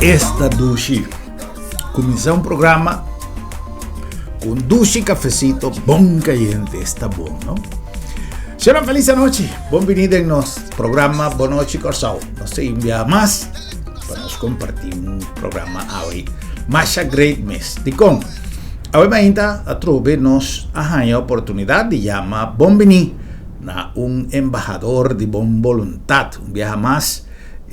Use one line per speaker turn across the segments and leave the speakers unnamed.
esta Dushi. Começar um programa com Dushi cafecito bom caliente, está bom, não? Senhora, feliz noite. Bem-vindo em nosso programa Boa Noite Corsal. Nós enviamos mais para nós compartilhar um programa hoje. Mas a great mês. De com, hoje ainda a trobe nos arranha a oportunidade de chamar bem-vindo na embajador de boa vontade. Viaja mais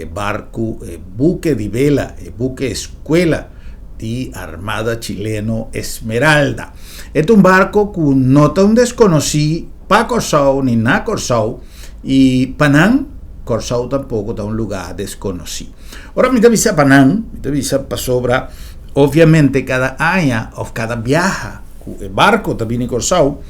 barco, buque de vela, buque escuela de Armada Chileno Esmeralda. É barco que não tão desconhecido para Corsal ni na Corsal e Panam, Corsal tampouco está lugar desconhecido. Ora, me avisa Panam, me avisa para sobra, obviamente cada ano ou cada viaje, o barco também em Corsal,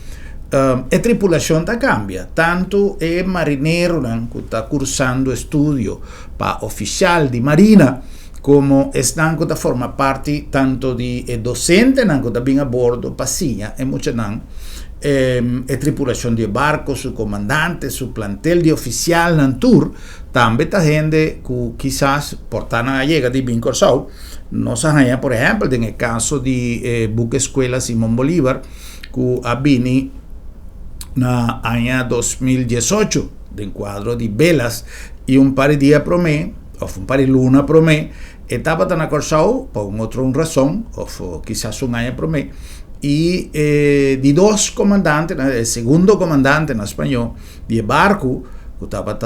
a tripulação cambia, tanto é marinheiro que está cursando estudo para oficial de marina, como estão que forma parte tanto de docente que também a bordo passinha e muitos não tripulação de barco, su comandante, su plantel de oficial na tour, também está gente que quizás portar na llega de bem Corsal, nos arranha, por exemplo, no caso de buque escuela Simón Bolívar, que a Bini na ano 2018, de quadro de velas e par de dias para mim, ou par de luna para mim, estava na Corsal por outra razão, ou quizás ano para mim, e de dois comandantes, o segundo comandante na espanhol de barco, que estava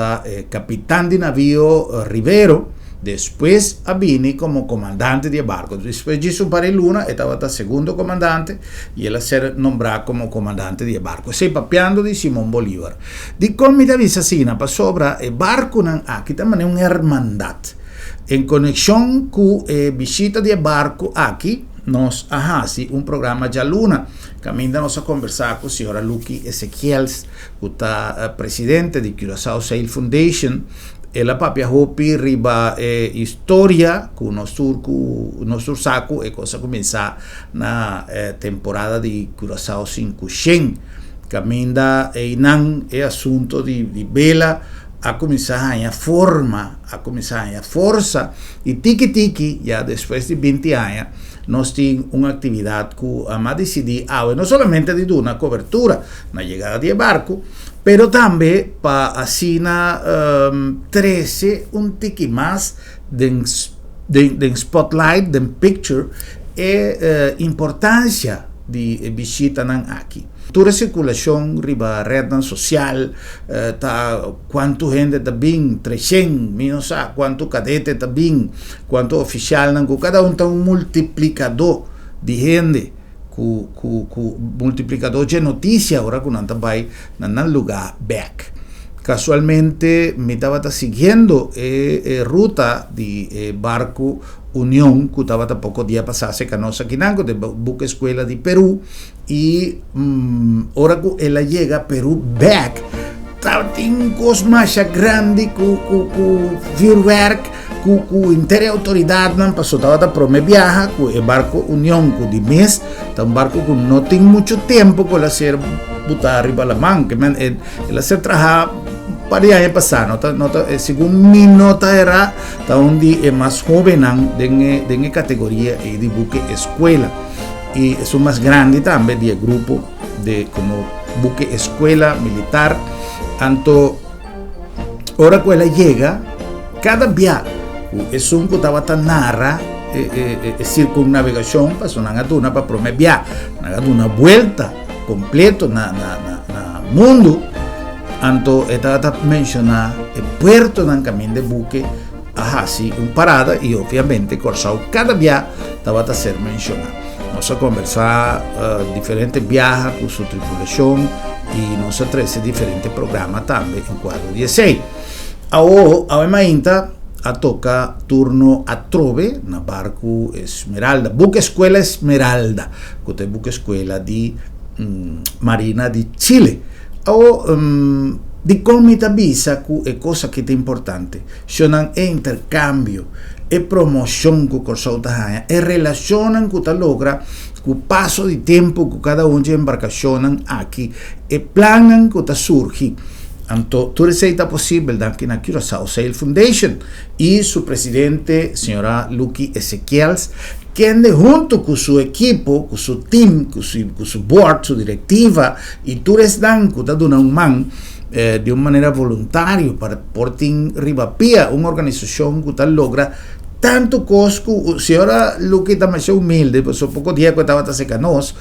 capitão de navio Rivero, depois a Bini como comandante de barco. Depois disso, para Luna, estava o segundo comandante e ela ser nombrada como comandante de barco. Sei papiando de Simón Bolívar. De como me avisa assim, para sobra, o barco aqui também é uma hermandade. Em conexão com a visita de barco aqui, nós arrasi programa de Luna. Caminha nós a conversar com a senhora Lucky Ezequiels, que está presidente de Curaçao Sail Foundation. Ela papia hopi riba história com nosso saco e coisa começar na temporada de Curaçao 500. Caminha é assunto de vela a começar a forma, a começar a força e tiki já depois de 20 anos nós temos uma atividade que a decidir não somente de dar uma cobertura na chegada de barco, pero também para assinar 13 tiki mais de spotlight, de picture e importância de visita aqui. Toda a circulação riba rede social, quanto gente está bem, 300, menos quanto cadete está bem, quanto oficial, cada tem multiplicador de gente, multiplicador de notícia, agora que não está vai no lugar back. Casualmente me estava seguindo a ruta de barco União, que estava há pouco dia passasse com a nossa quinango, de buque escuela de Peru, e agora que ela chega a Peru back, tem coisa mais grande que vuurwerk, que inteira autoridade não passou, estava para me viajar, que o barco União, que de mês, é barco que não tem muito tempo para ser botar arriba da mão, que ela se trabalha para aí passar, segundo minha nota era onde é mais jovem de categoria de buque escuela e é mais grande também de grupo de como buque escuela militar. Tanto hora que ela chega, cada viagem é que estava a narrar circunnavegação para sonar a tuna para prometer uma volta completa na mundo. Anto estava a mencionar o puerto no caminho de buque, assim, parada e obviamente Corsal cada viagem estava a ser mencionado. Nós a conversar diferentes viagens com sua tripulação e nós a 13 diferentes programas também em quadro 16. Ainda a toca turno a trove na barco Esmeralda, buque escuela Esmeralda, que é buque escuela de Marina de Chile. Di come ti avvisa è cosa che è importante, sono intercambio e promozione che Corsal ha e relazione che logra con passo di tempo che cada uno di imbarcazione aquí e planan che surge Anto, tudo isso está possível aqui na Curaçao Sail Foundation e seu presidente, senhora Lucky Ezequiels, que ande junto com seu equipo, com seu team, com seu board, sua diretiva, e tudo isso está dando uma mão de uma maneira voluntária para Porting Ribapia, uma organização que logra tanto cosco, a senhora Lucky está mais humilde, pois há pouco dia que estava a ser canos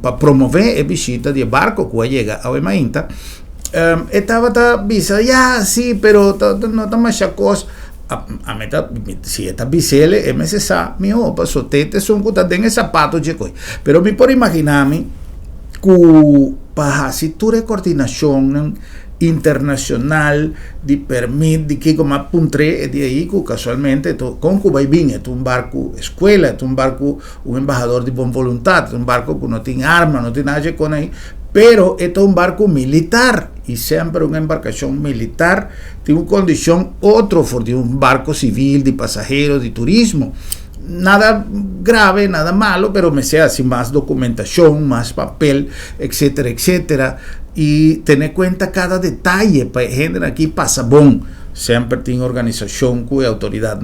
para promover a visita de barco que chega ao Emainta, estava a dizer, sim, pero não está mais chacos. A meta, se está bisele, é necessário, meu, passou tete, são que está dentro de sapato de coisa. Pero me pode imaginar-me que para se toda a coordenação internacional de permite de que como apuntre de aí que casualmente com que vai vir é um barco escola, é um barco embajador de boa vontade, é um barco que não tem arma, não tem nada com aí, pero é um barco militar e sempre uma embarcação militar tem uma condição outra de um barco civil de passageiros de turismo. Nada grave, nada malo, pero me sea así más documentación, más papel, etcétera, etcétera. Y tener cuenta cada detalle. Para gente aquí pasa bon. Siempre tiene organización con autoridad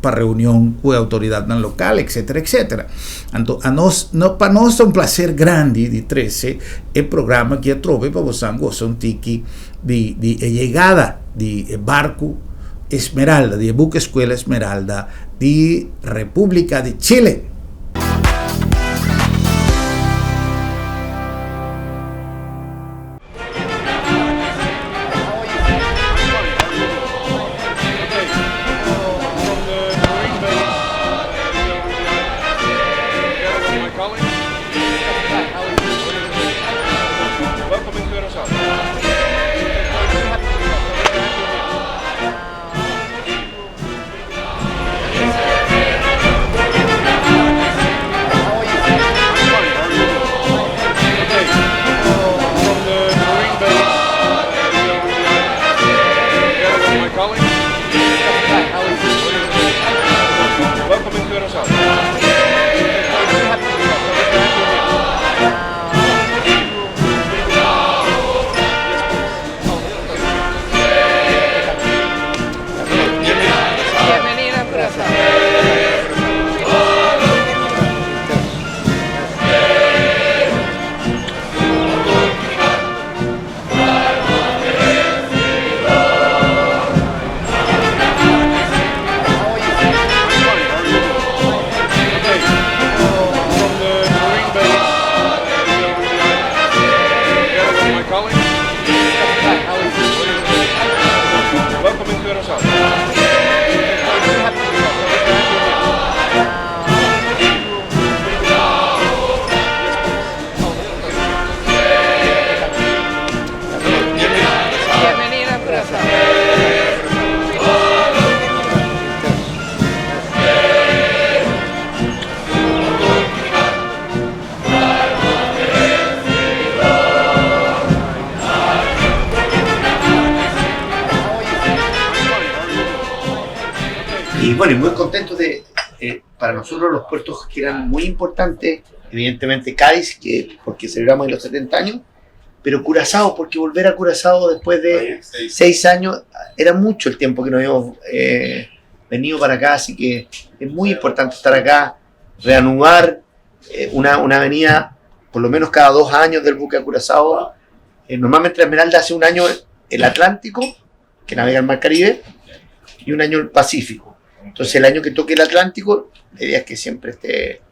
para reunión, con autoridad local, etcétera, etcétera. Entonces, para nosotros es un placer grande de 13 el programa que trove para vosotros un tiki de llegada de barco Esmeralda, de buque escuela Esmeralda de República de Chile.
Y bueno, y muy contentos de, para nosotros los puertos que eran muy importantes, evidentemente Cádiz, porque celebramos los 70 años, pero Curazao, porque volver a Curazao después de 6 años, era mucho el tiempo que nos habíamos venido para acá, así que es muy importante estar acá, reanudar una avenida, por lo menos cada 2 años del buque a Curazao. Normalmente la Esmeralda hace un año el Atlántico, que navega el Mar Caribe, y un año el Pacífico. Entonces el año que toque el Atlántico, la idea es que siempre esté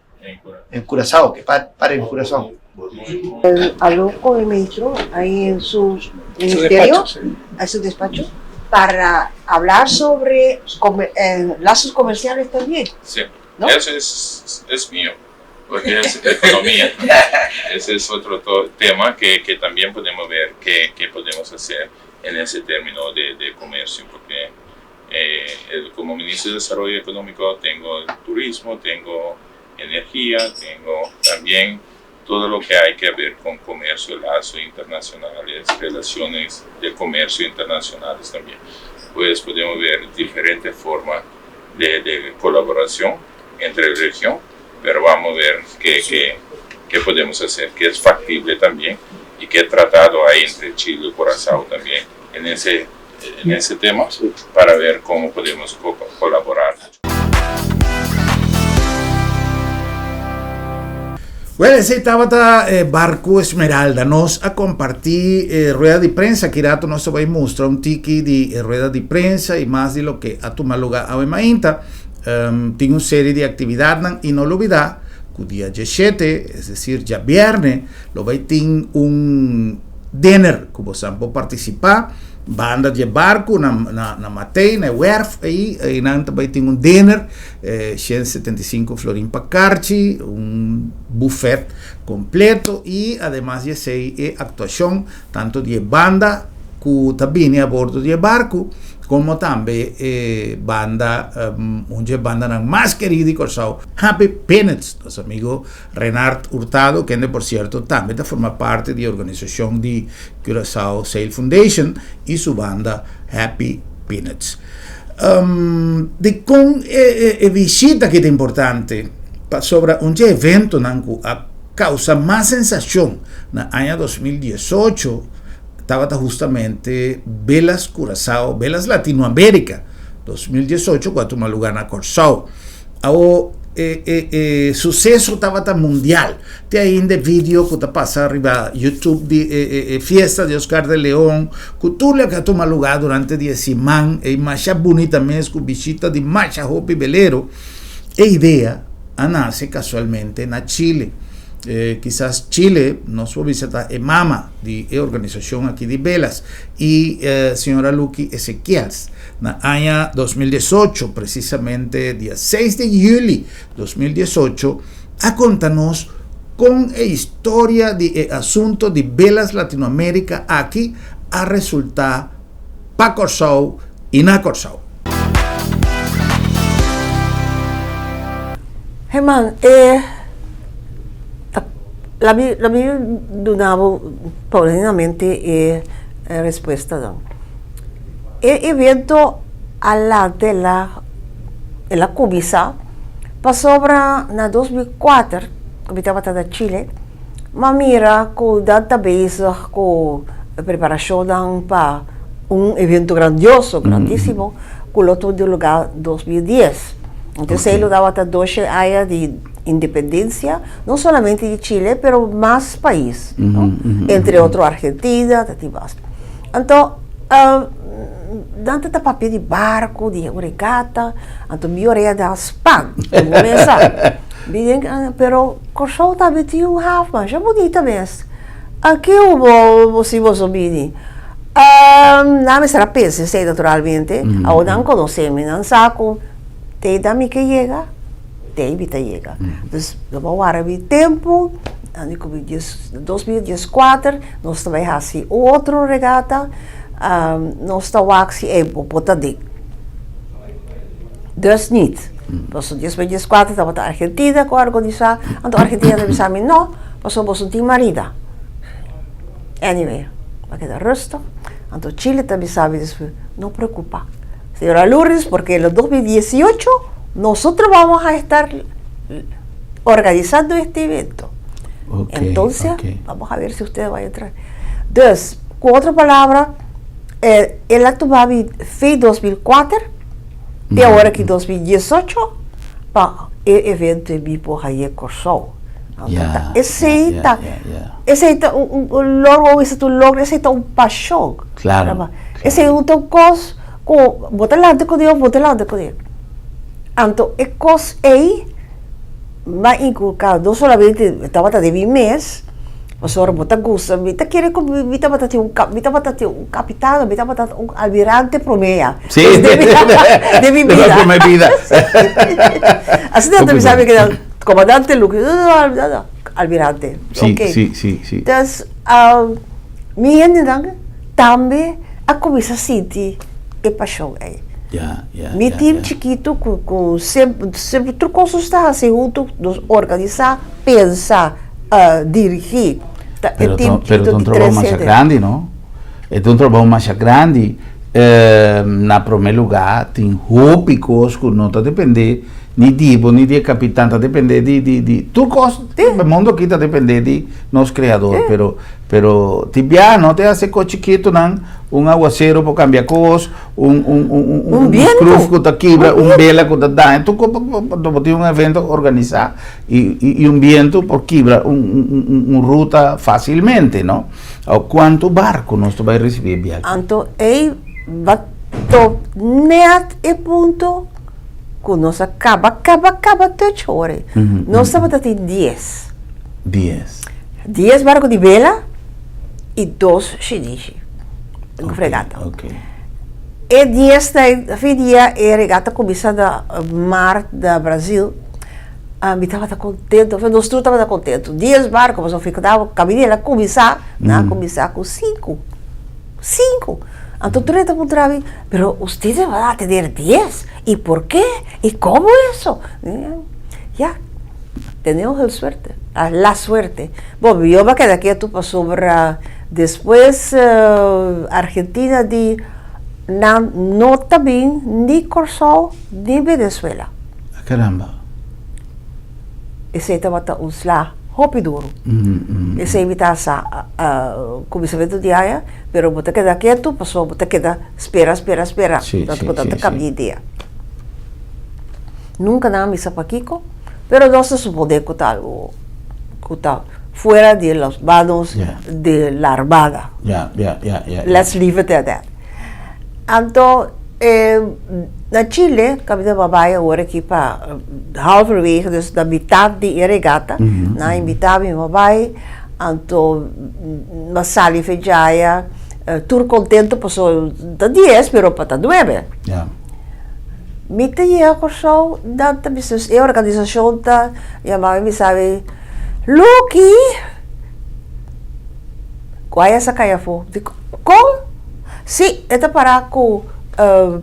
en Curazao, que pare en Curazao.
Habló con el ministro ahí en su ministerio, en su despacho, para hablar sobre lazos comerciales también.
Sí,
¿no?
Eso es mío, porque es economía. Ese es otro tema que también podemos ver qué podemos hacer en ese término de comercio, porque como ministro de Desarrollo Económico tengo el turismo, tengo energía, tengo también todo lo que hay que ver con comercio, lazos internacionales, relaciones de comercio internacionales también. Pues podemos ver diferentes formas de colaboración entre la región, pero vamos a ver qué podemos hacer, que es factible también y que he tratado ahí entre Chile y Curazao también en ese tema, para ver cómo podemos colaborar.
Bueno, ese estaba Barco Esmeralda. Nos a compartir rueda de prensa, que irato nos vai mostrar un tiki de rueda de prensa y más de lo que ha tomado lugar a Mainta. Tiene una serie de actividades y no lo olvidar que el día 17, es decir, ya viernes, lo va a tener un dinner que vos pueden participar. Banda de barco na matei, na werf aí vai ter um dinner, 175 florin para carchi, um buffet completo e además de ser atuação tanto de banda que também a bordo de barco, como também banda, onde banda mais querida de Curazao, Happy Peanuts, nosso amigo Renard Hurtado, que por cierto também forma parte da organização de Curazao Sail Foundation e sua banda Happy Peanuts. Com a visita que é importante sobre um evento que a causa mais sensação no ano 2018 estaba justamente Velas Curazao, Velas Latinoamérica 2018, cuando tomó lugar en Curazao. Suceso estaba mundial. Te hay un vídeo que te pasa arriba YouTube de fiesta de Oscar de León, cultura que toma lugar durante 10 semanas, y más bonita mesmo, visita de Macha Hopi Velero. E idea nace casualmente en Chile. Quizás Chile nos va a visitar mama de organización aquí de Velas y señora Lucky Ezequiels en el año 2018, precisamente día 6 de julio 2018, a contarnos con la historia de asunto de Velas Latinoamérica aquí a resultar para Curazao y na Curazao.
Germán, la mia donavo paulatinamente risposta. Evento alla della Cubisa passò nel 2004, abitava da Chile, ma mira con database con preparazione per un evento grandissimo, con l'otto di lugar 2010. Entonces él lo daba hasta 12 años de independencia, no solamente de Chile, pero más países, ¿no? Entre otros Argentina, entonces, dante da papel de barco, de regata, então mi orelha da spam, pero Curazao também tinha um Halfman, já bonita mesmo. Aqui você bini. Não será pensa, sei naturalmente, ao não conhecemos, não saco, tem dami que chega, tem bita chega. Então, vamos árabe tempo, em 2014, nós também fazemos outro regata, nós estamos botando. Dus niet. Dus 2014 estava na Argentina com organizar, então a Argentina deve saber não, mas somos um time marida. Anyway, vai quedar rustig. Então Chile também sabe disso, não preocupa. Señora Lourdes, porque en el 2018 nosotros vamos a estar organizando este evento. Entonces, vamos a ver si usted va a entrar. Entonces, con otra palabra, el acto va a fue 2004, de ahora que 2018, para el evento en vivo ahí en Curazao. Ese está un logro, ese está un pasión.
Claro.
Ese es un cosa com botar lá de coder, então é coisa aí, mas inculcar não somente estava de mim mês, mas agora botar gosto, bita querer como bita botar um capitão, bita botar um almirante promeia.
Sim,
de minha vida. Assim também sabe que comandante Luque, almirante.
Sim.
Então, minha gente também a começar a sentir e paixão aí. Mi time chiquito com sempre coisas está assim junto, organizar, pensar, dirigir.
Pero é um trabalho mais grande, não? É um trabalho mais grande. Na primeiro lugar, tem tópicos que não depende ni tipo, ni de capitán, tá depende de tu costo, o mundo aqui tá depende de nosso criador, pero tibia não te hace coche quieto, não, aguacero para cambiar cos, cruz que tá quebra, vela que tá dando, tu tem evento organizado e viento por quebra ruta facilmente, não? Quanto barco nós vai receber viagem?
Então, bato net e ponto que nós acaba de horas. Nós estamos até 10. 10 barcos de vela e 2 chinichi. Fregata. E 10 da dia é regata começada mar da Brasil. Me estava contente, nós todos estávamos contentes. 10 barcos, mas eu ficava, caminhei lá começar com 5. Então, treta por trás, pero ustedes van a tener 10. ¿Y por qué? ¿Y cómo eso? Ya, tenemos la suerte. Bueno, yo me quedé quieto para sobre, después Argentina no también ni Curazao ni Venezuela.
Caramba.
Ese estaba usla Hopiduro. Ese evita comisamento de aia, pero você queda quieto, passou, você queda espera. Tanto cambia ideia. Nunca nada me sapaquico, pero nós supone que tal fuera de los manos de la armada. Let's leave it at that. Então, na Chile, kami babae agora aqui para halverwege, dus da metade de regata, na metade de babae, então masali fejaia, tur contento passou da 10, pero para 9. Mita ia corso da business e organização da chamava me sabe, Lucky, qual é essa caia fo? Com? Sim, é para com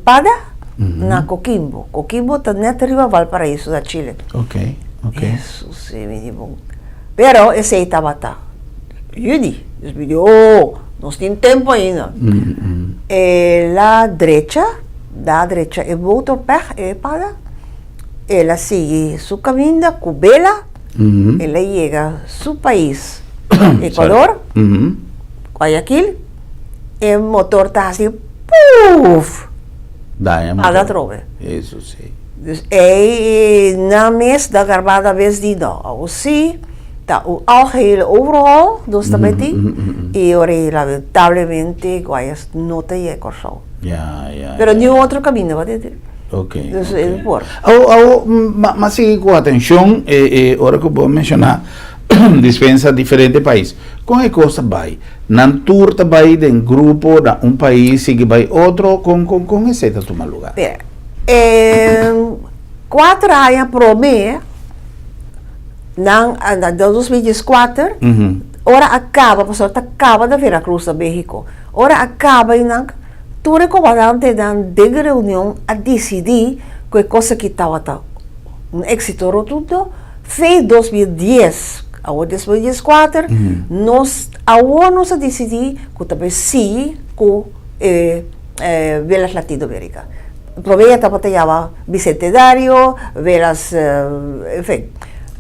pada. Na Coquimbo. Coquimbo está net arriba Valparaíso da Chile.
Ok.
Isso sim, me digo. Pero esse aí estava Yudi, nós temos tempo ainda. La derecha, é volta é para. Ela sigue seu caminho com vela. Ela chega a seu país, Equador, Guayaquil, e o motor está assim, puf! Ada trove.
Isso sim.
E na mês da garbada vez de não. Sim, tá o algehele overal, dus também tem. E lamentavelmente, Guayas não tem Curazao. Pero nenhum outro caminho, vai ter.
Ok.
Mas
sigue com atenção, agora que eu vou mencionar, dispensa diferente país. Com que coisa vai? Nan tour vai de grupo da país sigue vai outro com esse tá tomar lugar.
4 anos pro me na 2004 ora acaba, pastor acaba da Veracruz da México. Ora acaba e não tudo comandante da reunião a decidir que coisa que estava um êxito rotundo fez 2010. Agora, 2014, nós a decidir que também sim com velas Latinoamérica. Proveia estava chamava bicentenário, velas, enfim.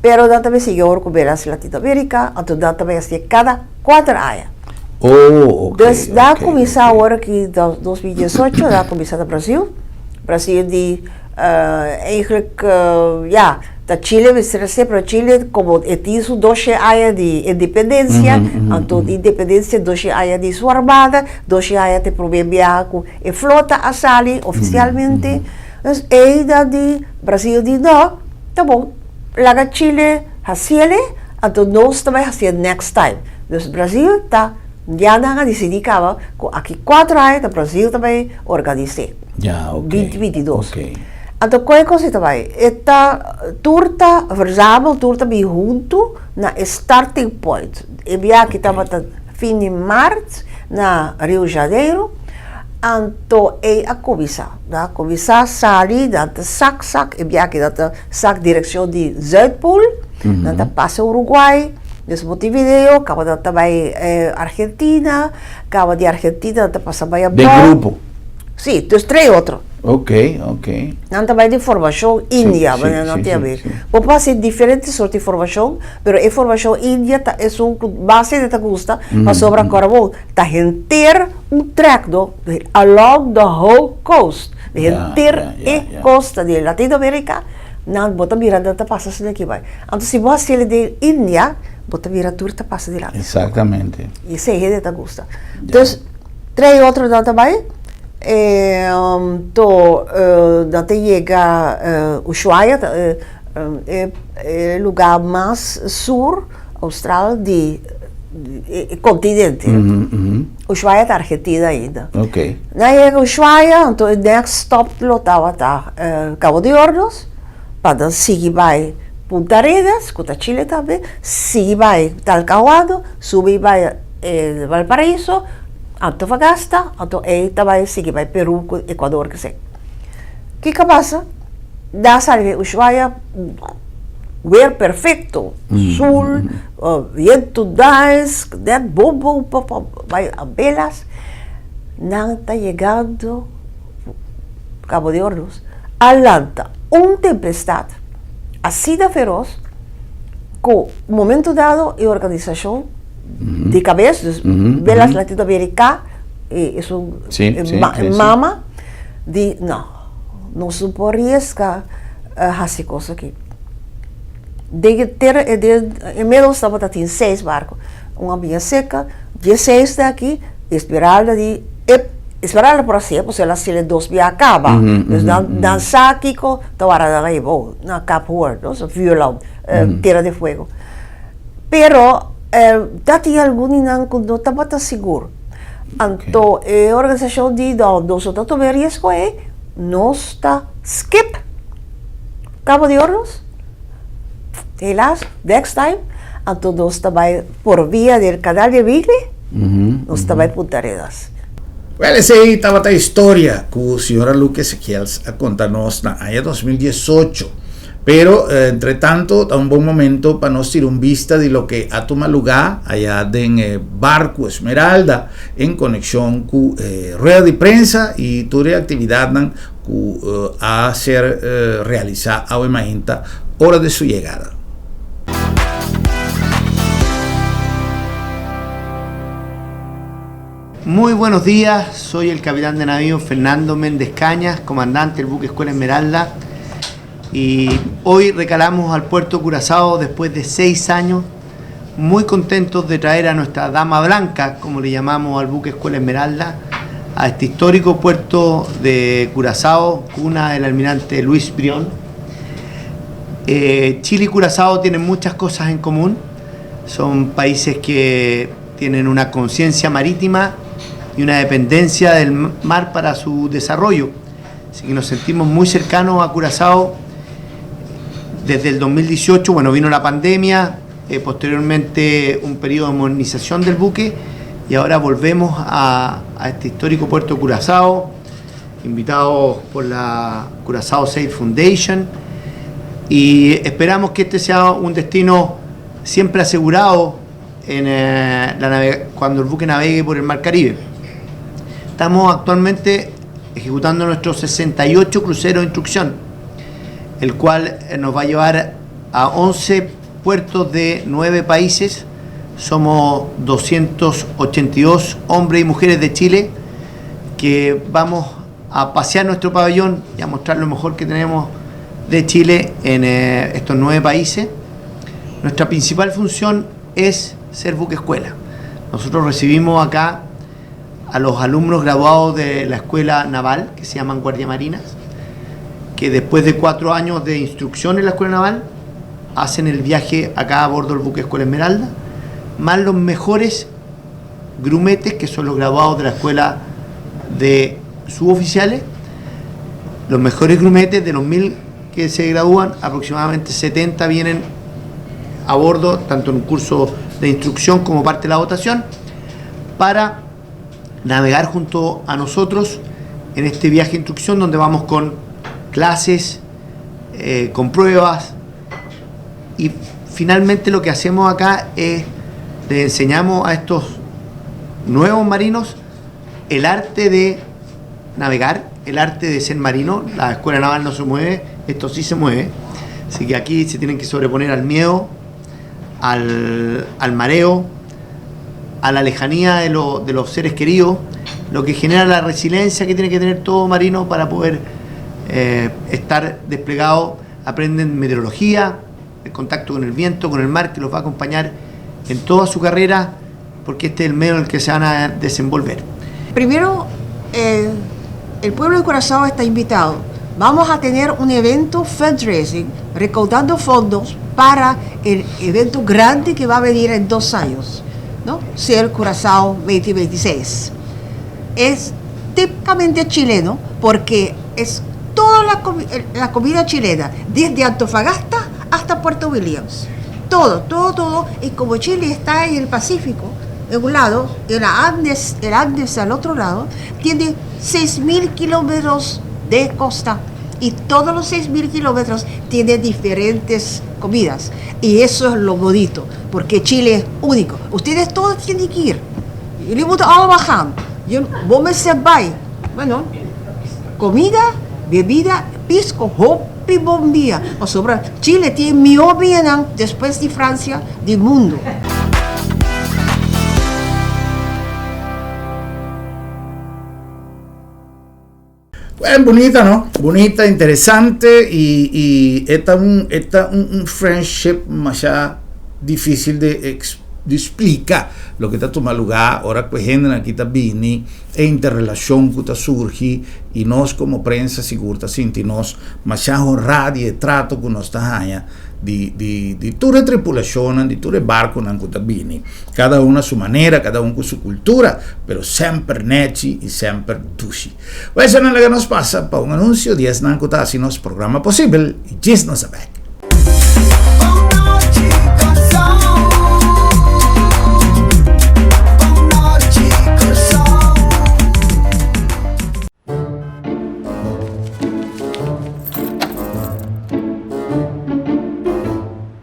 Pero também sigue agora com velas Latinoamérica, então também assim cada 4 anos.
Okay.
Da começar agora que 2018, da começar no Brasil de eigenlijk da Chile, para Chile, como tiene 12 anos de independência, então independência 12 anos de sua armada, 12 anos de provincial com a flota a salir oficialmente, e da de Brasil de não, tá bom, lá Chile a ciele, então nós também fazemos next time. Dus Brasil tá já não decidiu que aqui 4 anos o Brasil também organizei. 2022. Então, qual é a coisa também? Esta turta, turta bem junto na starting point. E via que estava fim de março na Rio de Janeiro. Então, é a começar a sair da sac, e via que da sac direção de Zuidpool, na passa Uruguai, dus Montevideo, acaba também Argentina, acaba de Argentina, passa também a
de grupo.
Sim, dos 3 outros.
Ok.
Não também de informação índia,
sim,
mas não
sim,
tem a
sim,
ver.
sim.
Pode passar diferentes sortes de informação, mas a informação índia é base de custa, mas sobre agora está inteiro track along the whole coast, inteira costa de Latinoamérica, não bota mirada tá passa assim aqui vai. Então se você ele de Índia, bota mirada tour tá passa de lá.
Exatamente.
E se é de custa. Então, três outros não também. Dat chega Ushuaia, lugar mais sur austral de continente. Ushuaia está Argentina ainda.
Ok.
Na chega Ushuaia, então o next stop lotava tá Cabo de Hornos, para seguir vai Punta Arenas, que está Chile também, seguir vai Talcahuano, subir vai Valparaíso, Antofagasta, então aí também seguir vai Peru, Equador, que sei. O que passa? Da salve Ushuaia, ver perfeito, sul, viento dais, bombo, vai abelhas, não está chegando Cabo de Hornos, Atlanta, tempestade, assim da feroz, com momento dado e organização de cabeça, velas latino-americanas, isso mama, de não se pode arriscar essa coisa aqui. Em meio estava tem 6 barcos, uma minha seca, 16 daqui, esperada por si, pues ela se le 2 via acaba, dançar aqui com tawara da ibo, na Cape Word, no, violão, Tierra de Fuego. Pero dati algum não estava seguro. Então, a organização de nós também risco é nós está skip Cabo de Hornos. Helaas, next time, então nós também por via do canal de Beagle, nós também Punta Arenas.
Well, essa aí estava a história que o senhor Luque Ezequiels a contar-nos na ano 2018. Pero, entre tanto, está un buen momento para nos tirar un vista de lo que ha tomado lugar allá en Barco Esmeralda, en conexión con rueda de prensa y toda la actividad que ha ser realizada a la hora de su llegada.
Muy buenos días, soy el capitán de navío Fernando Méndez Cañas, comandante del buque Escuela Esmeralda. Y hoy recalamos al puerto Curazao después de 6 años, muy contentos de traer a nuestra Dama Blanca, como le llamamos al buque Escuela Esmeralda, a este histórico puerto de Curazao, cuna del almirante Luis Brión. Chile y Curazao tienen muchas cosas en común, son países que tienen una conciencia marítima y una dependencia del mar para su desarrollo, así que nos sentimos muy cercanos a Curazao. Desde el 2018, bueno, vino la pandemia, posteriormente un periodo de modernización del buque y ahora volvemos a este histórico puerto de Curazao, invitados por la Curazao Sail Foundation, y esperamos que este sea un destino siempre asegurado cuando el buque navegue por el Mar Caribe. Estamos actualmente ejecutando nuestros 68 cruceros de instrucción, el cual nos va a llevar a 11 puertos de 9 países. Somos 282 hombres y mujeres de Chile que vamos a pasear nuestro pabellón y a mostrar lo mejor que tenemos de Chile en estos 9 países. Nuestra principal función es ser buque escuela. Nosotros recibimos acá a los alumnos graduados de la escuela naval, que se llaman guardiamarinas, que después de 4 años de instrucción en la Escuela Naval, hacen el viaje acá a bordo del buque Escuela Esmeralda, más los mejores grumetes, que son los graduados de la Escuela de Suboficiales. Los mejores grumetes, de los 1000 que se gradúan, aproximadamente 70 vienen a bordo, tanto en un curso de instrucción como parte de la votación, para navegar junto a nosotros en este viaje de instrucción, donde vamos con clases, con pruebas, y finalmente lo que hacemos acá es le enseñamos a estos nuevos marinos el arte de navegar, el arte de ser marino. La escuela naval no se mueve, esto sí se mueve. Así que aquí se tienen que sobreponer al miedo, al mareo, a la lejanía de los seres queridos, lo que genera la resiliencia que tiene que tener todo marino para poder estar desplegado. Aprenden meteorología, el contacto con el viento, con el mar, que los va a acompañar en toda su carrera, porque este es el medio en el que se van a desenvolver.
Primero, el pueblo de Curazao está invitado. Vamos a tener un evento fundraising, recaudando fondos para el evento grande que va a venir en 2 años, ¿no? Ser Curazao 2026. Es típicamente chileno porque es toda la comida chilena, desde Antofagasta hasta Puerto Williams. Todo. Y como Chile está en el Pacífico, en un lado, y el Andes al otro lado, tiene 6.000 kilómetros de costa. Y todos los 6.000 kilómetros tienen diferentes comidas. Y eso es lo bonito, porque Chile es único. Ustedes todos tienen que ir. Jullie moeten allemaal gaan. Vos me sepáis. Bueno, comida, bebida, pisco, hopi bombilla. O sobra, Chile tiene mejor bienan después de Francia del mundo.
Bueno, bonita, ¿no? Bonita, interesante y esta un friendship más difícil de explicar lo que está tomando lugar ahora que gente aquí está bini e interrelación que está surgi y nos como prensa segura sentimos más honrado y trato que nos está allá di tutte tripulazioni, di tutte barco nan bini, cada uno a su manera, cada uno con su cultura, pero sempre neci y sempre dushi. Eso es lo que nos pasa para un anuncio, 10 nan si nos programa posible y 10 nos back.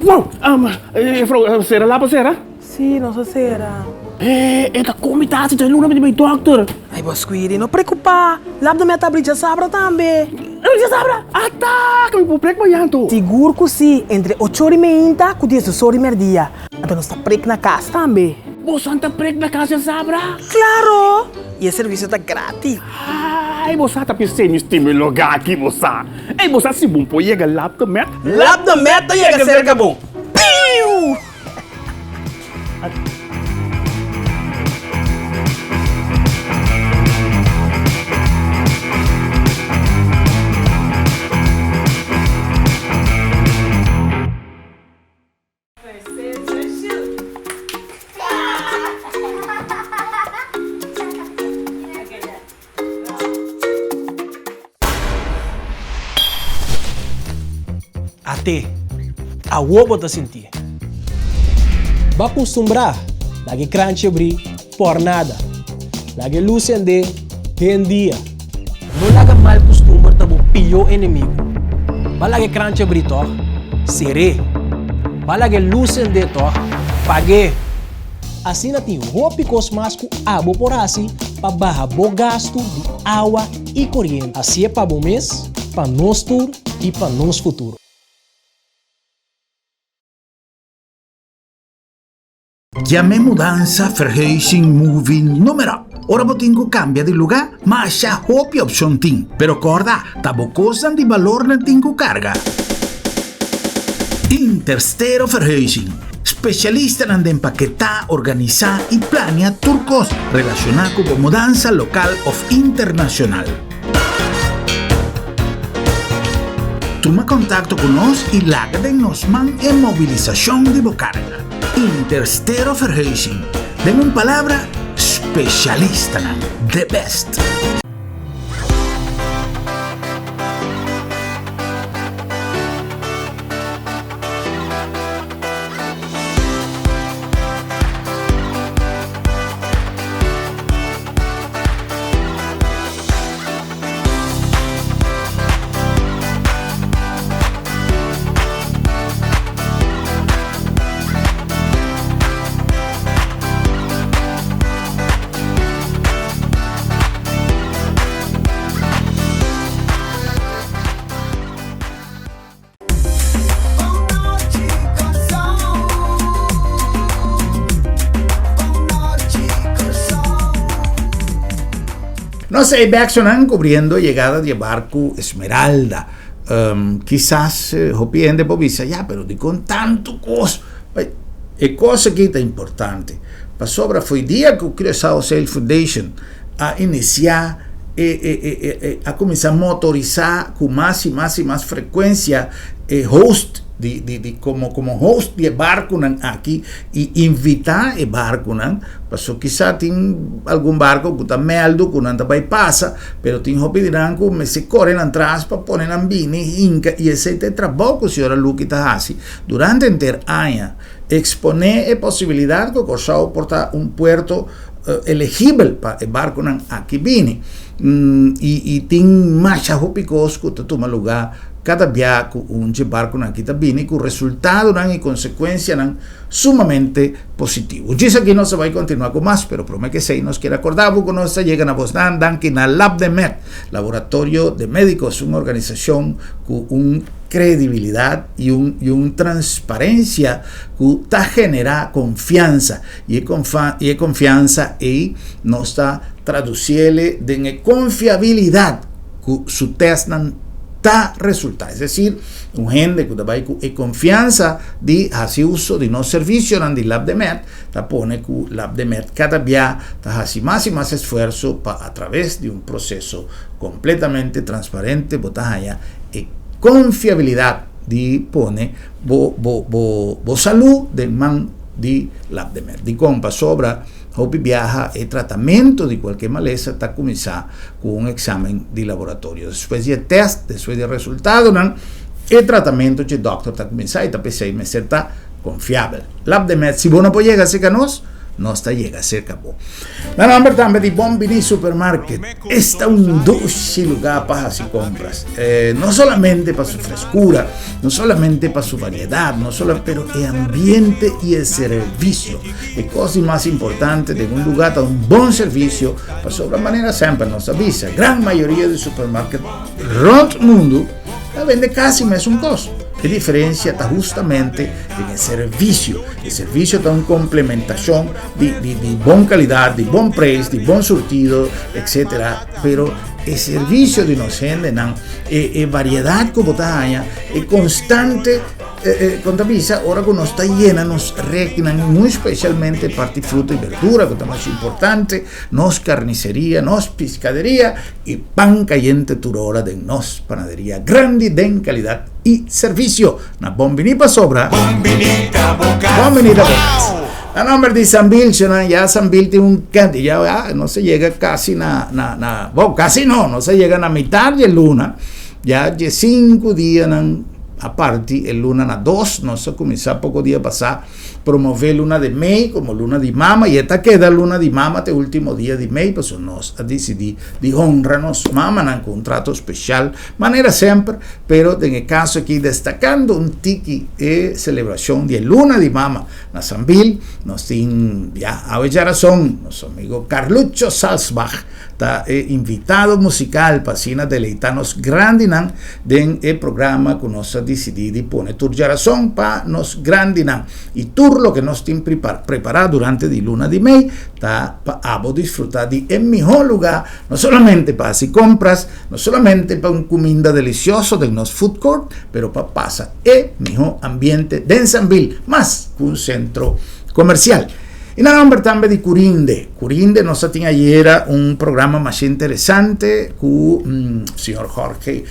Wow, será lá para será?
Sim, não se será.
Esta comida se tem luna de meu doctor.
Ai, Bosquiri, não preocupar. Lá da minha tablita sabra também.
Já sabra? Tá, que me vou preocupar yanto.
Seguro que sim, entre 8h30 e 10h dia. Então nós está preco na casa também.
Vos santa prek na casa sabra?
Claro! E o serviço está grátis.
Ai, você tá pensando em este lugar aqui, você. Ei, você se bom pode chegar lá da meta?
Lá da meta chega cerca bom. Piu!
Até a ovo te sentir. Va acostumbrar, lagi crunch abrir por nada. Lagi luz ende, bem dia. Não laga mal costumbre tabo pior inimigo. Va lagi crunch abrir to, seré. Va lagi luz ende to, pague. Assim na tem roupa cosmasco abo por assim, para barra bo gasto de água e corrente. Assim é para bom mês, para nós tur e para nós futuro.
Llame mudanza Verhuizing Moving número. Ora botingo cambia de lugar, mas ya hopi opción tin. Pero corda, tabo cosan di valor na tingo carga. Interstero Verhuizing. Especialista en empaquetar, organizar y planear turcos relacionados con mudanza local o internacional. Toma contacto con nos y lágrenos man en movilización de bocarga. Interstero Verhuizing. Den una palabra especialista, the best. Nos Baxonan cubriendo llegada de barco Esmeralda. Quizás hopiende povisa, ya, pero di con tanto cosa. E cosa que é importante. Para sobra foi dia que o Curaçao Sail Foundation a iniciar a começar a motorizar com mais e mais frequência host como host de barco aqui e invitar o barco porque quizá tem algum barco que está meldo que não vai passar pero tem hopidirão que se correm atrás para pôr na bini inca e esse é trabalho que a senhora Luque está assim durante o inteiro ano exponer a possibilidade que o Curaçao porta puerto elegível para o barco aqui vini e tem mais hopicos que toma lugar cada viaje barco aqui também com resultado e consequência sumamente positivo. Diz aqui nós vai continuar com mais, pero prometo que sei nos quer acordar que nós chega na Bosnan que na LabDemed, Laboratório de Médicos, uma organização com credibilidade e transparência que está generar confiança e confiança e nós está traduzindo de confiabilidade que su teste está resultado, es decir, gente que vai com confiança de fazer uso de nosso serviço de LabDemed, tá pone que o LabDemed cada dia está fazendo mais e mais esforço para, através de processo completamente transparente, botar aí e confiabilidade de pone bo saúde de man de LabDemed, de compa sobra Hopi viaja e tratamento de qualquer maleza está começar com exame de laboratório. Depois de teste, depois de resultado, o tratamento que o doctor está começar e está pensando ser tá confiável. LabDemed, se você não pode chegar cerca nós está chega cerca bom. Na nome também de Bombini Supermarket, este é doce lugar para fazer compras. Não somente para sua frescura, não somente para sua variedade, não só, pero o ambiente e o serviço. É coisa mais importante de lugar para bom serviço, para sobre maneira sempre nos avisa. A grande maioria dos supermercados do mundo vende quase o mesmo custo. A diferença está justamente no serviço. O serviço está uma complementação de boa qualidade, de bom preço, de bom surtido, etc. Pero o serviço de nós gente é variedade que botar aí, é constante. Contabiliza, ahora que nos está llena, nos reclinan muy especialmente parte fruta y verdura, que es más importante, nos carnicería, nos pescadería y pan caliente turora de nos panadería grande de calidad y servicio. Na bombini pa sobra. Bombinita Bocas. A nombre de San Bill, ya San Bill tiene un canto, ya no se llega casi casi no se llega a la mitad de luna, ya 5 días a parte, el luna na 2, nós começar pouco dia passar promover luna de mei como luna de mama e esta queda luna de mama até o último dia de mei, pues nós a decidir de honra nos mama num contrato especial, maneira sempre, pero em caso aqui destacando um tiki e celebração de luna de mama na Sambil, nós tem já a razão, nosso amigo Carlucho Salzbach está invitado musical para assim deleitar-nos grande den o programa que nós decidimos pôr turjaração para nos grande e tudo lo que nós temos preparado durante a luna de mei tá para desfrutar de melhor lugar, não somente para fazer compras, não somente para uma comida deliciosa de nosso food court, pero para passar o melhor ambiente de Sambil, mas com um centro comercial. E na nombre também de Curinde nós tínhamos ayer programa mais interessante com o senhor Jorge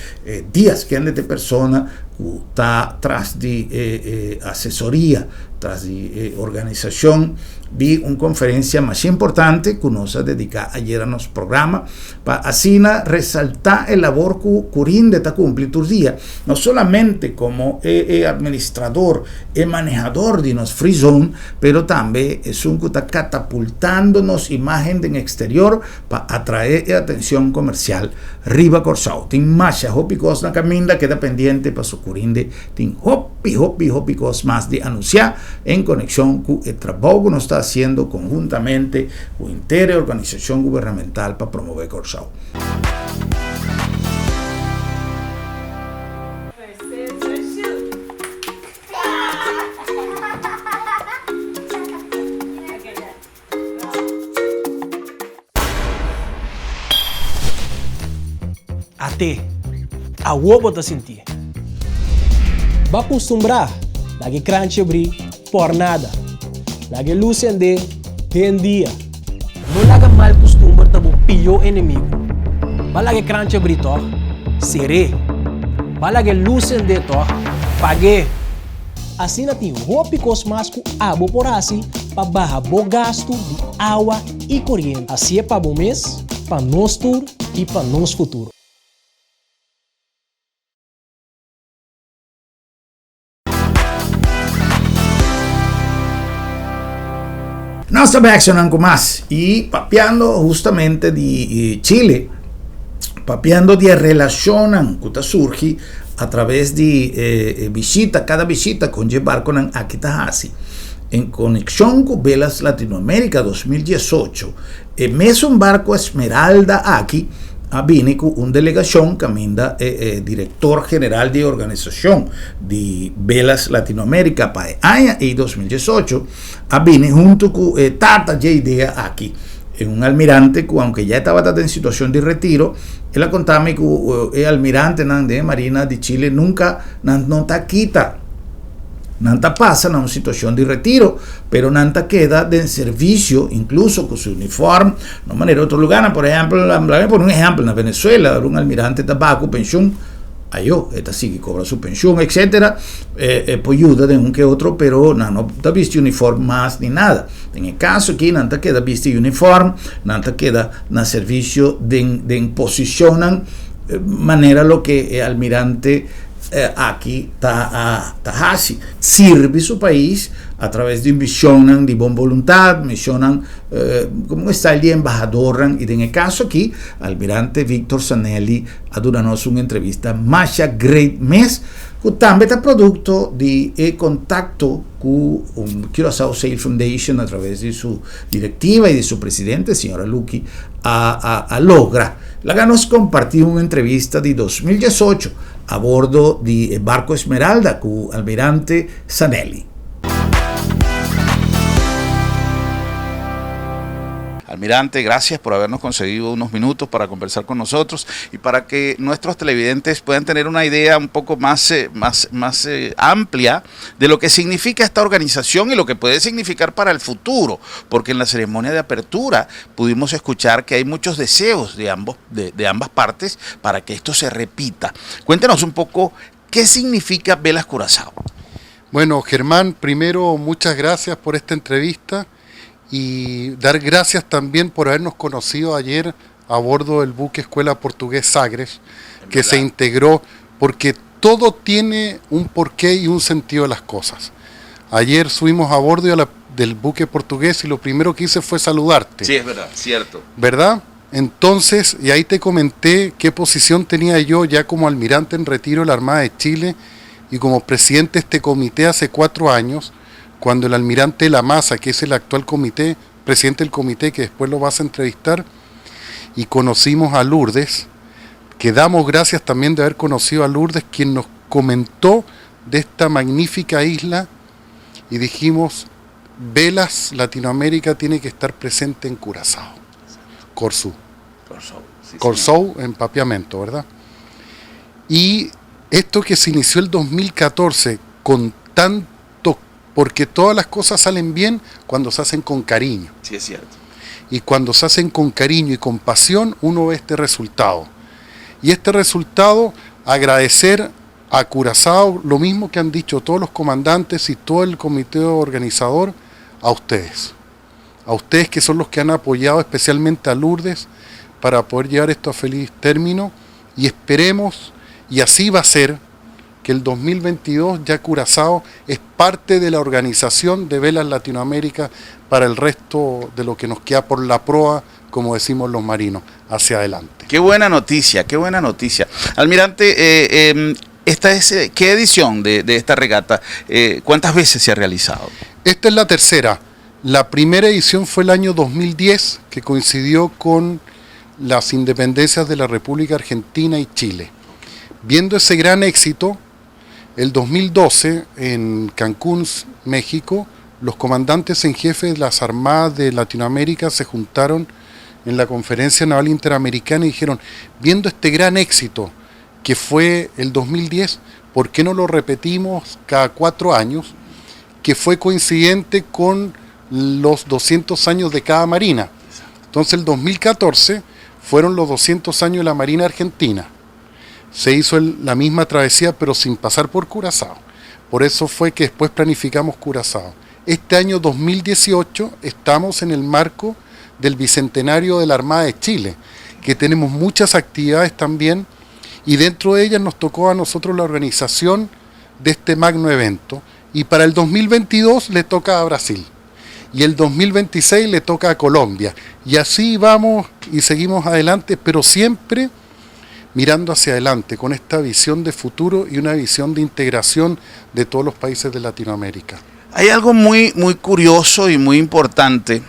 Díaz, que é de persona que está atrás de assessoria, atrás de organização de uma conferência mais importante que nós dedicamos ayer a nosso programa para assim resaltar o labor que Curinde está cumplindo todos os dias, não somente como administrador e manejador de nosso free zone, pero também é um que está catapultando nos imagen en exterior para atraer a atención comercial riba Curaçao. Tem mais hópicos na caminda, queda pendiente para su Curinde, tem hópicos más de anunciar en conexión con el trabajo que nos está haciendo conjuntamente con entera organización gubernamental para promover Curaçao.
Até a wobo te sentir. Va acostumbrar lagi crunch abrir por nada. Lagi luz ande en día. No laga mal costumbre tabo pior inimigo. Va lagi crunch abrir to seré. Va lagi luz ande to pague. Assim tem roupas mais com água por assim para barrar o gasto de água e corrente. Assim é para o mês, para nós tur e para nosso futuro.
Nós estamos reaccionando más y papeando justamente de Chile, papeando de relacionan que surge a través de cada visita con barco en Aquitahasi, en conexión con Velas Latinoamérica 2018. Es un barco Esmeralda aquí, viene con una delegación que minda director general de organización de Velas Latinoamérica para año 2018, viene junto con Tata J. aquí. Un almirante que, aunque ya estaba en situación de retiro, él contaba que el almirante de Marina de Chile nunca no está quita, nanta pasa en una situación de retiro, pero nanta queda de servicio, incluso con su uniforme, de manera otro lugar, por ejemplo, por un ejemplo, en Venezuela, un almirante tabaco, pensión, esta sí que cobra su pensión, etcétera, pues ayuda de un que otro, pero no está visto uniforme más ni nada. En el caso aquí, no queda visto uniforme, no queda en servicio de posicionan manera lo que el almirante aquí está así. Sirve su país a través de misión de buena voluntad, misión como está el embajador, y en el caso aquí, almirante Víctor Zanelli ha dado una entrevista más great mes, que también está producto de contacto con Curaçao Sail Foundation a través de su directiva y de su presidente, señora Luqui, a logra. La nos compartió una entrevista de 2018 a bordo del barco Esmeralda con almirante Zanelli.
Almirante, gracias por habernos concedido unos minutos para conversar con nosotros y para que nuestros televidentes puedan tener una idea un poco más amplia de lo que significa esta organización y lo que puede significar para el futuro, porque en la ceremonia de apertura pudimos escuchar que hay muchos deseos de ambas partes para que esto se repita. Cuéntenos un poco qué significa Velas Curazao.
Bueno, Germán, primero muchas gracias por esta entrevista. Y dar gracias también por habernos conocido ayer a bordo del buque Escuela Portugués Sagres, que se integró, porque todo tiene un porqué y un sentido de las cosas. Ayer subimos a bordo del buque portugués y lo primero que hice fue saludarte.
Sí, es verdad, cierto.
¿Verdad? Entonces, y ahí te comenté qué posición tenía yo ya como almirante en retiro de la Armada de Chile y como presidente de este comité hace 4 años, cuando el almirante Lamasa, que es el actual comité, presidente del comité, que después lo vas a entrevistar, y conocimos a Lourdes, que damos gracias también de haber conocido a Lourdes, quien nos comentó de esta magnífica isla, y dijimos, Velas Latinoamérica tiene que estar presente en Curazao, Corzú, sí, Corzú en Papiamento, ¿verdad? Y esto que se inició el 2014 con tanto, porque todas las cosas salen bien cuando se hacen con cariño.
Sí, es cierto.
Y cuando se hacen con cariño y con pasión, uno ve este resultado. Y este resultado, agradecer a Curazao, lo mismo que han dicho todos los comandantes y todo el comité organizador, a ustedes. A ustedes que son los que han apoyado especialmente a Lourdes para poder llevar esto a feliz término. Y esperemos, y así va a ser, que el 2022 ya Curazao es parte de la organización de Velas Latinoamérica para el resto de lo que nos queda por la proa, como decimos los marinos, hacia adelante.
Qué buena noticia, qué buena noticia. Almirante, esta es, ¿qué edición de esta regata? ¿Cuántas veces se ha realizado?
Esta es la tercera. La primera edición fue el año 2010, que coincidió con las independencias de la República Argentina y Chile. Viendo ese gran éxito, el 2012, en Cancún, México, los comandantes en jefe de las Armadas de Latinoamérica se juntaron en la Conferencia Naval Interamericana y dijeron, viendo este gran éxito que fue el 2010, ¿por qué no lo repetimos cada 4 años? Que fue coincidente con los 200 años de cada marina. Entonces el 2014 fueron los 200 años de la Marina Argentina. Se hizo la misma travesía pero sin pasar por Curazao. Por eso fue que después planificamos Curazao. Este año 2018 estamos en el marco del Bicentenario de la Armada de Chile, que tenemos muchas actividades también, y dentro de ellas nos tocó a nosotros la organización de este magno evento, y para el 2022 le toca a Brasil, y el 2026 le toca a Colombia, y así vamos y seguimos adelante, pero siempre mirando hacia adelante, con esta visión de futuro y una visión de integración de todos los países de Latinoamérica.
Hay algo muy curioso y muy importante,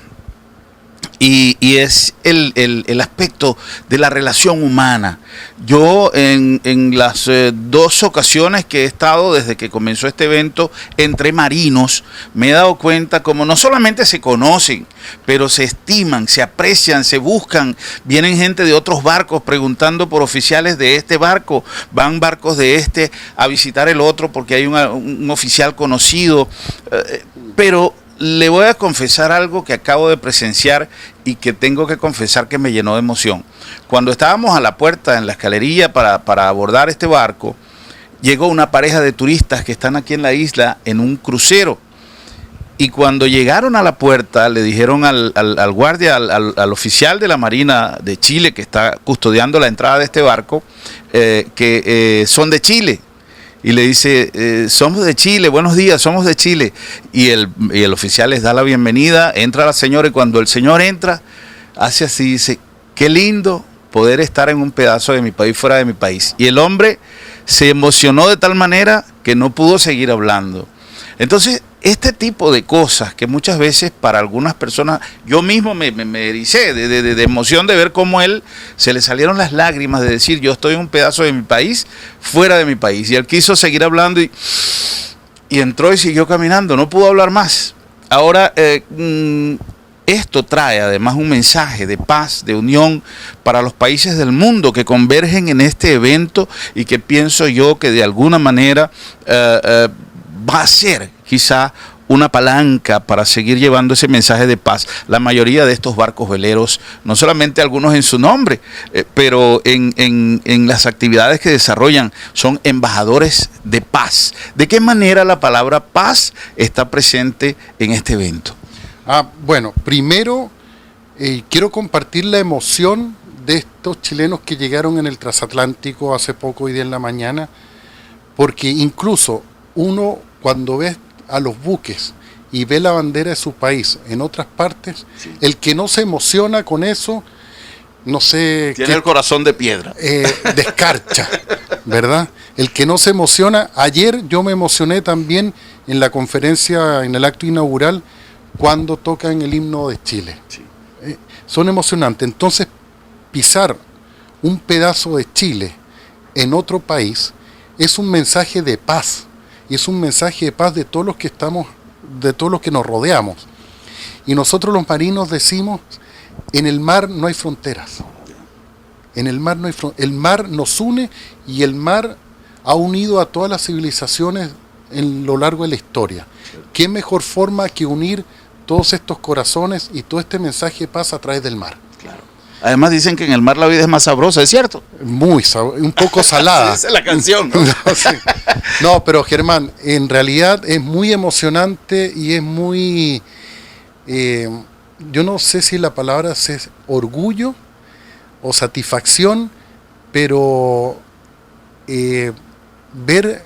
y es el aspecto de la relación humana. Yo en las 2 ocasiones que he estado desde que comenzó este evento entre marinos, me he dado cuenta como no solamente se conocen, pero se estiman, se aprecian, se buscan. Vienen gente de otros barcos preguntando por oficiales de este barco, van barcos de este a visitar el otro porque hay un oficial conocido, pero le voy a confesar algo que acabo de presenciar y que tengo que confesar que me llenó de emoción. Cuando estábamos a la puerta en la escalerilla para abordar este barco, llegó una pareja de turistas que están aquí en la isla en un crucero. Y cuando llegaron a la puerta le dijeron al guardia, al oficial de la Marina de Chile que está custodiando la entrada de este barco, que son de Chile. Y le dice, somos de Chile, buenos días, somos de Chile. Y el oficial les da la bienvenida, entra la señora y cuando el señor entra, hace así, dice, qué lindo poder estar en un pedazo de mi país, fuera de mi país. Y el hombre se emocionó de tal manera que no pudo seguir hablando. Entonces, este tipo de cosas que muchas veces para algunas personas, yo mismo me ericé de emoción de ver cómo él se le salieron las lágrimas de decir yo estoy en un pedazo de mi país, fuera de mi país. Y él quiso seguir hablando y entró y siguió caminando, no pudo hablar más. Ahora, esto trae además un mensaje de paz, de unión para los países del mundo que convergen en este evento y que pienso yo que de alguna manera va a ser quizá una palanca para seguir llevando ese mensaje de paz. La mayoría de estos barcos veleros, no solamente algunos en su nombre, pero en las actividades que desarrollan, son embajadores de paz. ¿De qué manera la palabra paz está presente en este evento?
Bueno, primero quiero compartir la emoción de estos chilenos que llegaron en el transatlántico hace poco, hoy día en la mañana, porque incluso uno cuando ve a los buques y ve la bandera de su país en otras partes, sí, el que no se emociona con eso, no sé...
Tiene el corazón de piedra.
Descarcha, ¿verdad? El que no se emociona, ayer yo me emocioné también en la conferencia, en el acto inaugural, cuando tocan el himno de Chile. Sí. Son emocionantes. Entonces, pisar un pedazo de Chile en otro país es un mensaje de paz. Y es un mensaje de paz de todos los que estamos, de todos los que nos rodeamos. Y nosotros los marinos decimos, en el mar no hay fronteras. En el mar no hay fronteras. El mar nos une y el mar ha unido a todas las civilizaciones en lo largo de la historia. ¿Qué mejor forma que unir todos estos corazones y todo este mensaje de paz a través del mar?
Claro. Además dicen que en el mar la vida es más sabrosa, ¿es cierto?
Un poco salada.
Esa es la canción, ¿no?
No, sí. No, pero Germán, en realidad es muy emocionante y es muy... yo no sé si la palabra es orgullo o satisfacción, pero ver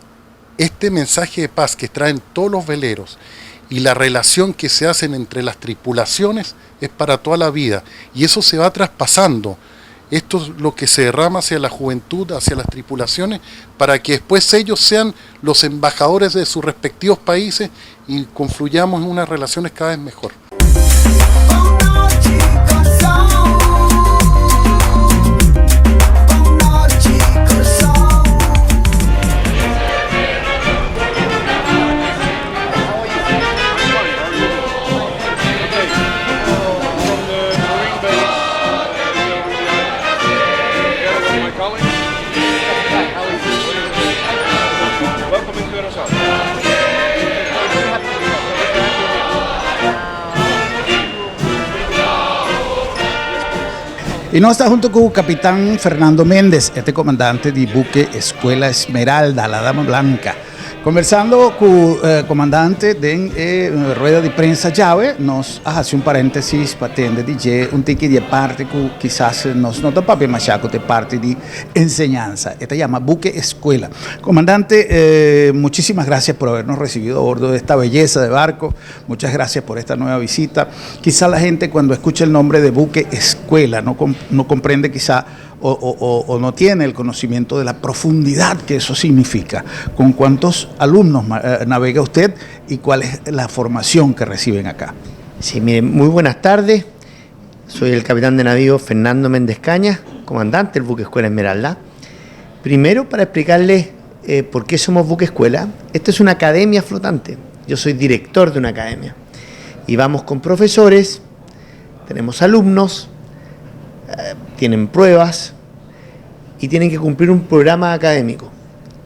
este mensaje de paz que traen todos los veleros y la relación que se hacen entre las tripulaciones es para toda la vida, y eso se va traspasando. Esto es lo que se derrama hacia la juventud, hacia las tripulaciones, para que después ellos sean los embajadores de sus respectivos países y confluyamos en unas relaciones cada vez mejor.
Y nos está junto con el capitán Fernando Méndez, este comandante de buque Escuela Esmeralda, la Dama Blanca. Conversando con el comandante de rueda de prensa llave, nos hace un paréntesis para atender un tiki de parte que quizás nos nota papi machaco de parte de enseñanza. Esta llama buque escuela. Comandante, muchísimas gracias por habernos recibido a bordo de esta belleza de barco. Muchas gracias por esta nueva visita. Quizá la gente cuando escucha el nombre de buque escuela no comprende quizá o no tiene el conocimiento de la profundidad que eso significa. ¿Con cuántos alumnos navega usted y cuál es la formación que reciben acá?
Sí, miren, muy buenas tardes. Soy el capitán de navío Fernando Méndez Cañas, comandante del buque Escuela Esmeralda. Primero, para explicarles por qué somos buque escuela, esta es una academia flotante. Yo soy director de una academia. Y vamos con profesores, tenemos alumnos, tienen pruebas y tienen que cumplir un programa académico.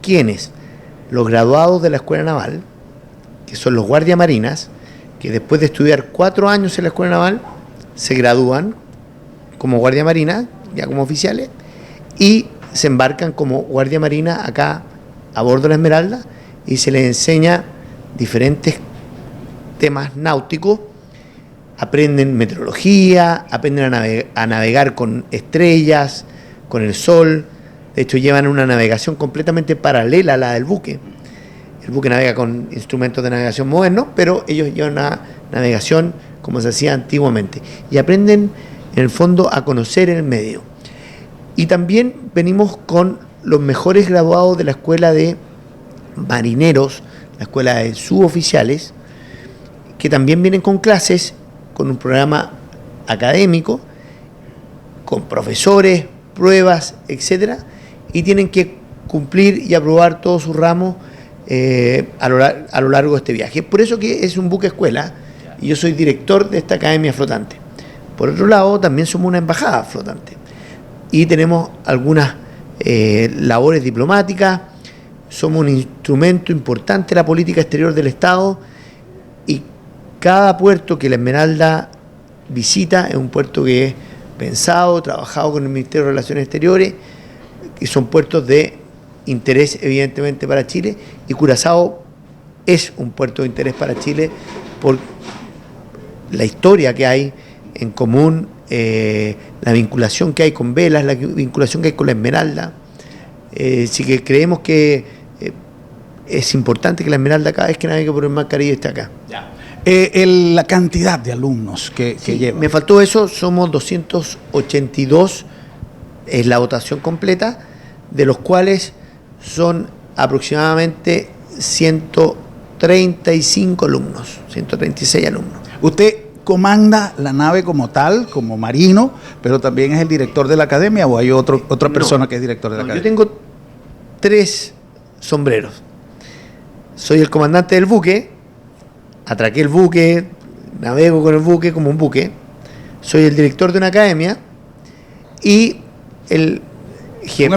¿Quiénes? Los graduados de la Escuela Naval, que son los guardias marinas, que después de estudiar 4 años en la Escuela Naval, se gradúan como guardia marina, ya como oficiales, y se embarcan como guardia marina acá a bordo de la Esmeralda y se les enseña diferentes temas náuticos. Aprenden meteorología, aprenden a navegar con estrellas, con el sol. De hecho, llevan una navegación completamente paralela a la del buque. El buque navega con instrumentos de navegación modernos, pero ellos llevan una navegación como se hacía antiguamente. Y aprenden, en el fondo, a conocer el medio. Y también venimos con los mejores graduados de la escuela de marineros, la escuela de suboficiales, que también vienen con clases, con un programa académico, con profesores, pruebas, etcétera, y tienen que cumplir y aprobar todos sus ramos a lo largo de este viaje. Por eso que es un buque escuela, y yo soy director de esta academia flotante. Por otro lado, también somos una embajada flotante, y tenemos algunas labores diplomáticas, somos un instrumento importante de la política exterior del Estado, y cada puerto que la Esmeralda visita es un puerto que es pensado, trabajado con el Ministerio de Relaciones Exteriores, que son puertos de interés evidentemente para Chile, y Curazao es un puerto de interés para Chile por la historia que hay en común, la vinculación que hay con Velas, la vinculación que hay con la Esmeralda. Así que creemos que es importante que la Esmeralda cada vez que navegue por el Mar Caribe esté acá.
Ya. La cantidad de alumnos que lleva.
Me faltó eso, somos 282, es la votación completa, de los cuales son aproximadamente 135 alumnos, 136 alumnos.
¿Usted comanda la nave como tal, como marino, pero también es el director de la academia o hay otra persona que es director de la academia?
Yo tengo 3 sombreros. Soy el comandante del buque, atraqué el buque, navego con el buque como un buque, soy el director de una academia y el jefe, un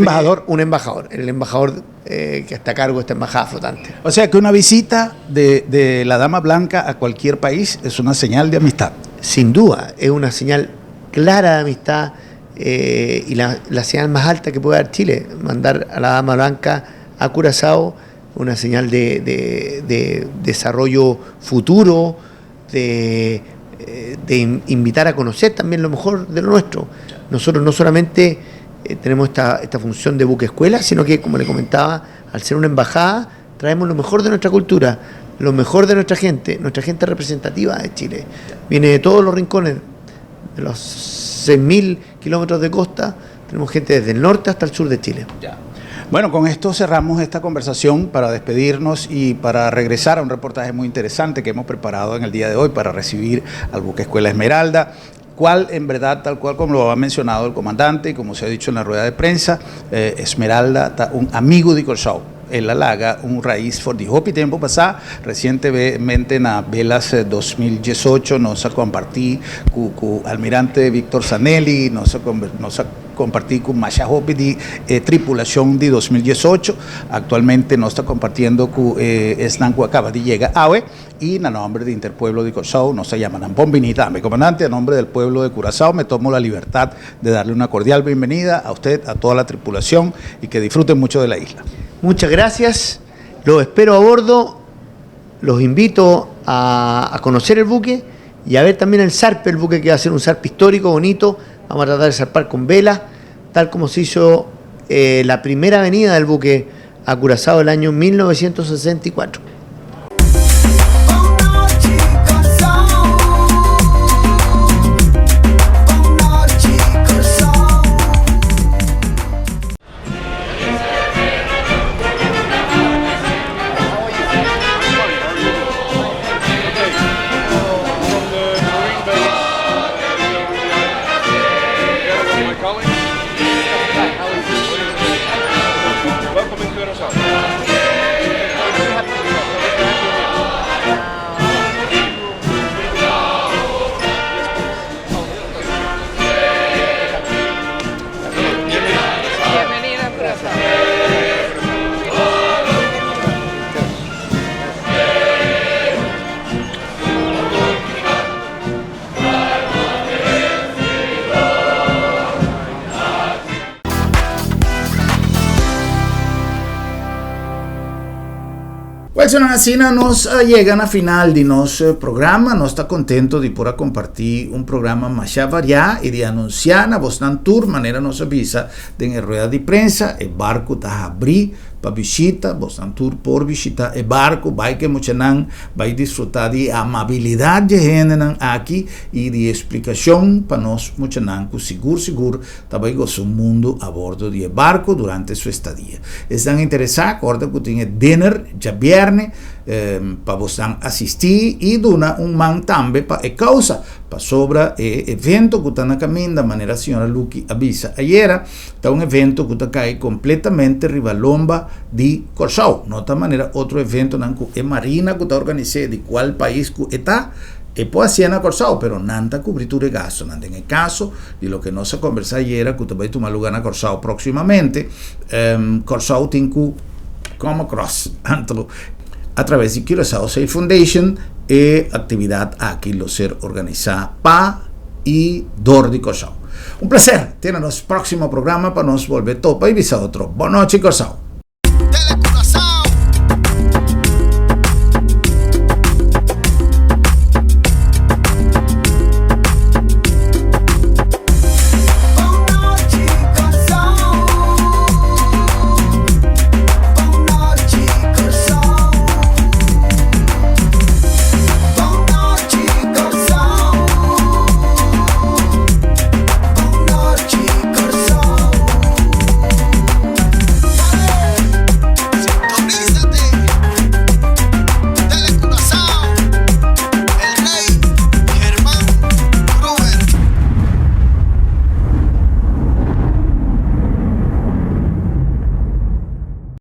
embajador, el embajador que está a cargo de esta embajada flotante.
O sea que una visita de la Dama Blanca a cualquier país es una señal de amistad.
Sin duda, es una señal clara de amistad y la señal más alta que puede dar Chile, mandar a la Dama Blanca a Curazao, una señal de desarrollo futuro, de invitar a conocer también lo mejor de lo nuestro. Nosotros no solamente tenemos esta función de buque escuela, sino que, como le comentaba, al ser una embajada, traemos lo mejor de nuestra cultura, lo mejor de nuestra gente representativa de Chile. Viene de todos los rincones, de los 6.000 kilómetros de costa, tenemos gente desde el norte hasta el sur de Chile.
Ya. Bueno, con esto cerramos esta conversación para despedirnos y para regresar a un reportaje muy interesante que hemos preparado en el día de hoy para recibir al buque Escuela Esmeralda, cual en verdad, tal cual como lo ha mencionado el comandante y como se ha dicho en la rueda de prensa, Esmeralda, un amigo de Curazao. Él alaga un raíz for the hopi tiempo pasado, recientemente en las velas 2018 nos compartí con almirante Víctor Zanelli, nos compartir con más jóvenes de tripulación de 2018. Actualmente nos está compartiendo con Esnanco acaba de llegar AWE y en nombre de Interpueblo de Curazao nos llaman Bombinita. Mi comandante, a nombre del pueblo de Curazao, me tomo la libertad de darle una cordial bienvenida a usted, a toda la tripulación y que disfruten mucho de la isla.
Muchas gracias, los espero a bordo, los invito a conocer el buque y a ver también el zarpe, el buque que va a ser un zarpe histórico, bonito. Vamos a tratar de zarpar con vela, tal como se hizo la primera venida del buque a Curazao el año 1964.
Así nos llegan a final de nuestro programa. Nos está contento de poder compartir un programa más variado y de anunciar a Bosnan Tour, manera nos avisa de en rueda de prensa, el barco está abrir para visita, Bosnan Tour por visita el barco, va que muchanan, va a disfrutar de amabilidad de gente aquí y de explicación para nos muchanan que seguro, también goza un mundo a bordo del barco durante su estadía. Están interesados, acorda que tiene dinner ya viernes, para vostan assistir e dona un man tambe para causa para sobra evento que está caminando de manera signora Lucky avisa ayer está un evento que está cae completamente rivalomba di Curazao, no de manera otro evento que marina que está organizado de cuál país que está e può essere a Curazao, però nanta cobritura e gasto, nanta in caso di lo che nos conversò ieri, che vai tu lugar a Curazao prossimamente, Curazao tinku come cross, a través de Curaçao Safe Foundation e actividad aquí lo ser organizada pa y dor de Curazao. Un placer, tienen el próximo programa para nos volver topa y visa otro. Buenas noches, Curazao.